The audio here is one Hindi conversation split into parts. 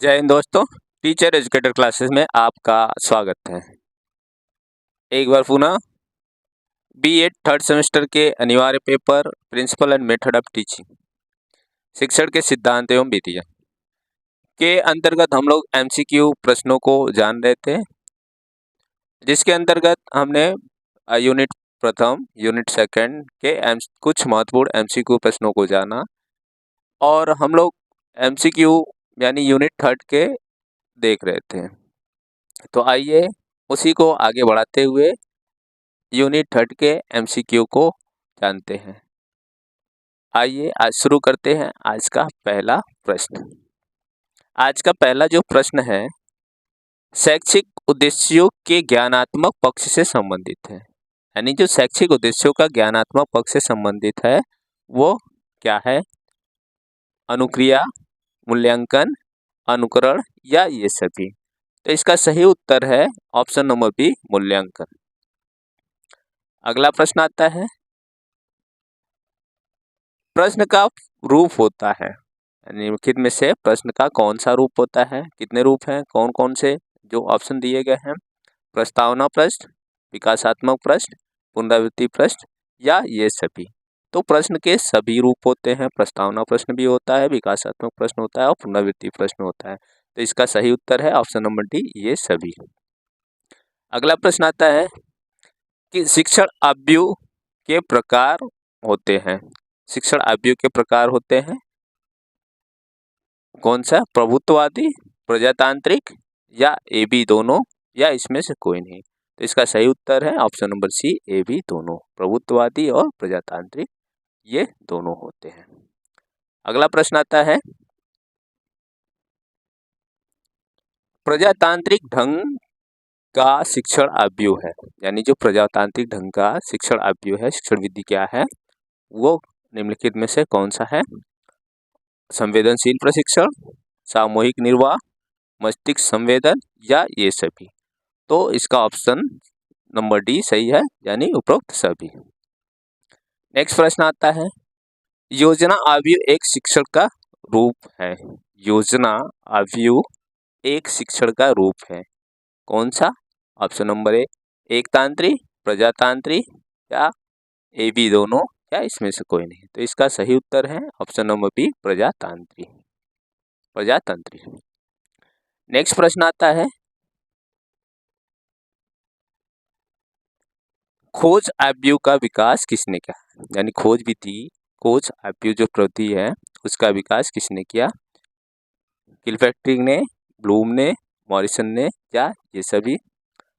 जय हिंद दोस्तों। टीचर एजुकेटर क्लासेस में आपका स्वागत है। एक बार पुनः बीएड थर्ड सेमेस्टर के अनिवार्य paper principle and method of teaching शिक्षण के सिद्धांत एवं विधियां के अंतर्गत हम लोग एमसीक्यू प्रश्नों को जान रहे थे, जिसके अंतर्गत हमने यूनिट प्रथम यूनिट सेकंड के कुछ महत्वपूर्ण एमसीक्यू प्रश्नों को जाना और हम लोग एमसीक्यू यानी यूनिट थर्ड के देख रहे थे। तो आइए उसी को आगे बढ़ाते हुए यूनिट थर्ड के एमसीक्यू को जानते हैं। आइए आज शुरू करते हैं आज का पहला प्रश्न। आज का पहला जो प्रश्न है शैक्षिक उद्देश्यों के ज्ञानात्मक पक्ष से संबंधित है। यानी जो शैक्षिक उद्देश्यों का ज्ञानात्मक पक्ष से संबंधित है वो क्या है? अनुक्रिया, मूल्यांकन, अनुकरण या ये सभी। तो इसका सही उत्तर है ऑप्शन नंबर बी, मूल्यांकन। अगला प्रश्न आता है प्रश्न का रूप होता है। निम्नलिखित में से प्रश्न का कौन सा रूप होता है? कितने रूप हैं? कौन कौन से जो ऑप्शन दिए गए हैं? प्रस्तावना प्रश्न, विकासात्मक प्रश्न, पुनरावृत्ति प्रश्न या ये सभी। तो प्रश्न के सभी रूप होते हैं। प्रस्तावना प्रश्न भी होता है, विकासात्मक प्रश्न होता है और पुनरावृत्ति प्रश्न होता है। तो इसका सही उत्तर है ऑप्शन नंबर डी, ये सभी। अगला प्रश्न आता है कि शिक्षण अवयव के प्रकार होते हैं। शिक्षण अवयव के प्रकार होते हैं कौन सा? प्रभुत्ववादी, प्रजातांत्रिक या ए बी दोनों या इसमें से कोई नहीं। तो इसका सही उत्तर है option number C, A B दोनों। प्रभुत्ववादी और प्रजातांत्रिक ये दोनों होते हैं। अगला प्रश्न आता है प्रजातांत्रिक ढंग का शिक्षण अवयव है। यानी जो प्रजातांत्रिक ढंग का शिक्षण अवयव है, शिक्षण विधि क्या है, वो निम्नलिखित में से कौन सा है? संवेदनशील प्रशिक्षण, सामूहिक निर्वाह, मस्तिष्क संवेदन या ये सभी। तो इसका ऑप्शन नंबर डी सही है, यानी उपरोक्त सभी। नेक्स्ट प्रश्न आता है योजना अवयव एक शिक्षण का रूप है। योजना अवयव एक शिक्षण का रूप है कौन सा? ऑप्शन नंबर ए, एकतांत्रिक, प्रजातांत्रिक या ए बी दोनों या इसमें से कोई नहीं। तो इसका सही उत्तर है ऑप्शन नंबर बी, प्रजातांत्रिक। प्रजातांत्रिक। नेक्स्ट प्रश्न आता है खोज अवयव का विकास किसने किया? यानी खोज विधि, खोज अवयव जो प्रवृत्ति है उसका विकास किसने किया? किलपैट्रिक ने, ब्लूम ने, मॉरिसन ने या ये सभी।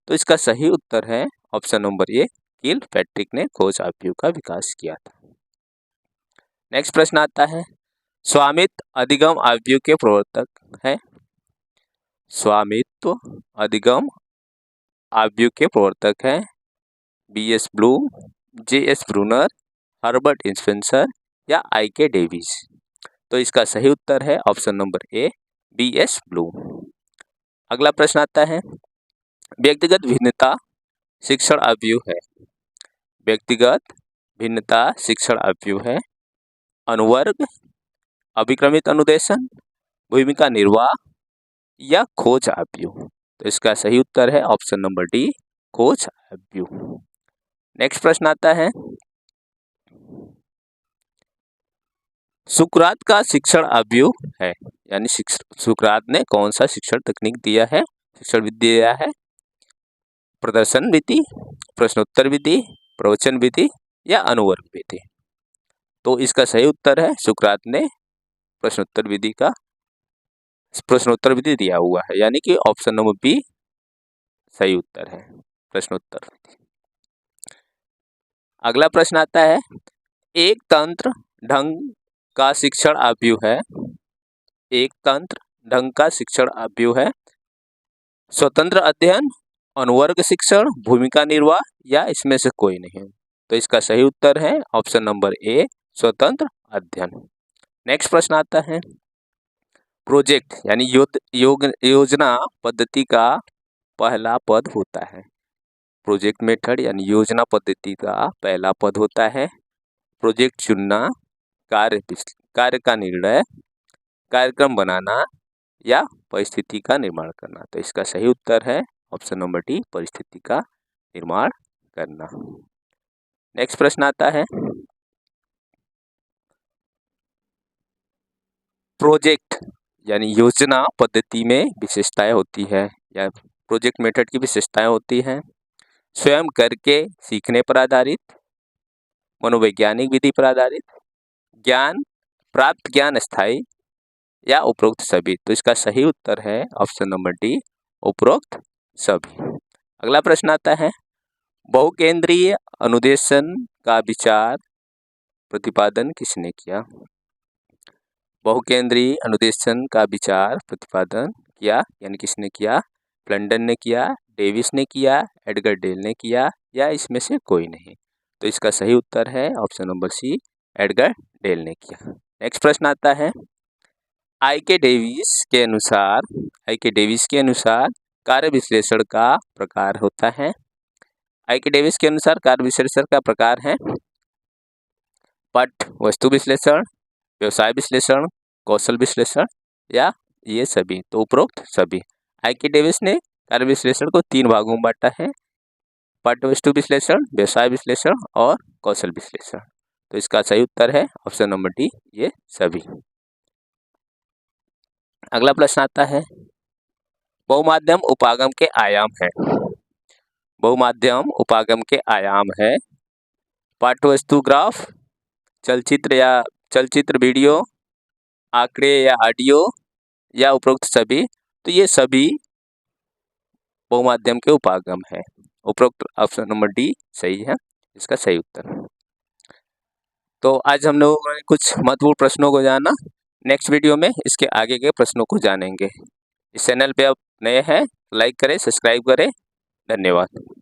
तो इसका सही उत्तर है ऑप्शन नंबर ए, किलपैट्रिक ने खोज अवयव का विकास किया था। नेक्स्ट प्रश्न आता है स्वामित्व अधिगम अवयव के प्रवर्तक है। स्वामित्व अधिगम अवयव के प्रवर्तक है B S Bloom, J S Bruner, Herbert Spencer या आई के डेविस। तो इसका सही उत्तर है option number A, B S Bloom. अगला प्रश्न आता है व्यक्तिगत भिन्नता शिक्षण अवयव है। व्यक्तिगत भिन्नता शिक्षण अवयव है अनुवर्ग, अभिक्रमित अनुदेशन, भूमिका निर्वाह या खोज अवयव। तो इसका सही उत्तर है ऑप्शन नंबर डी, खोज अवयव। नेक्स्ट प्रश्न आता है सुकरात का शिक्षण अवयव है। यानी सुकरात ने कौन सा शिक्षण तकनीक दिया है, शिक्षण विधि दिया है? प्रदर्शन विधि, प्रश्नोत्तर विधि, प्रवचन विधि या अनुवर्ग विधि। तो इसका सही उत्तर है सुकरात ने प्रश्नोत्तर विधि दिया हुआ है, यानी कि ऑप्शन नंबर बी सही उत्तर है, प्रश्नोत्तर विधि। अगला प्रश्न आता है एक तंत्र ढंग का शिक्षण अवयव है। एक तंत्र ढंग का शिक्षण अवयव है स्वतंत्र अध्ययन, अनुवर्ग शिक्षण, भूमिका निर्वाह या इसमें से कोई नहीं। तो इसका सही उत्तर है ऑप्शन नंबर ए, स्वतंत्र अध्ययन। नेक्स्ट प्रश्न आता है प्रोजेक्ट यानी योजना पद्धति का पहला पद होता है। प्रोजेक्ट मेथड यानी योजना पद्धति का पहला पद होता है प्रोजेक्ट चुनना, कार्य का निर्णय, कार्यक्रम बनाना, या परिस्थिति का निर्माण करना। तो इसका सही उत्तर है ऑप्शन नंबर डी, परिस्थिति का निर्माण करना। नेक्स्ट प्रश्न आता है, प्रोजेक्ट यानी योजना पद्धति में विशेषताएं होती है या प्रोजेक्ट मेथड की विशेषताएं होती हैं। स्वयं करके सीखने पर आधारित, मनोवैज्ञानिक विधि पर आधारित, ज्ञान प्राप्त ज्ञान स्थायी या उपरोक्त सभी। तो इसका सही उत्तर है ऑप्शन नंबर डी, उपरोक्त सभी। अगला प्रश्न आता है, बहुकेंद्रीय अनुदेशन का विचार प्रतिपादन किसने किया? बहुकेंद्रीय अनुदेशन का विचार प्रतिपादन किया यानी किसने किया? प्लंडन ने किया, डेविस ने किया, एडगर डेल ने किया या इसमें से कोई नहीं। तो इसका सही उत्तर है option number C, Edgar Dale ने किया। नेक्स्ट प्रश्न आता है, आई के डेविस के अनुसार कार्य विश्लेषण का प्रकार होता है। आई के डेविस के अनुसार कार्य विश्लेषण का प्रकार है पट वस्तु विश्लेषण, व्यवसाय विश्लेषण, कौशल विश्लेषण या ये सभी। तो उपरोक्त सभी। आई के डेविस ने कार्य विश्लेषण को 3 भागों में बांटा है, पट वस्तु विश्लेषण, व्यवसाय विश्लेषण और कौशल विश्लेषण। तो इसका सही उत्तर है ऑप्शन नंबर डी, ये सभी। अगला प्रश्न आता है, बहुमाध्यम उपागम के आयाम है। बहुमाध्यम उपागम के आयाम है पाठ्यवस्तु ग्राफ, चलचित्र वीडियो, आंकड़े या ऑडियो या उपरोक्त सभी। तो ये सभी बहुमाध्यम के उपागम है। उपरोक्त ऑप्शन नंबर डी सही है, इसका सही उत्तर। तो आज हम लोगों ने कुछ महत्वपूर्ण प्रश्नों को जाना। नेक्स्ट वीडियो में इसके आगे के प्रश्नों को जानेंगे। इस चैनल पे आप नए हैं, लाइक करें, सब्सक्राइब करें। धन्यवाद।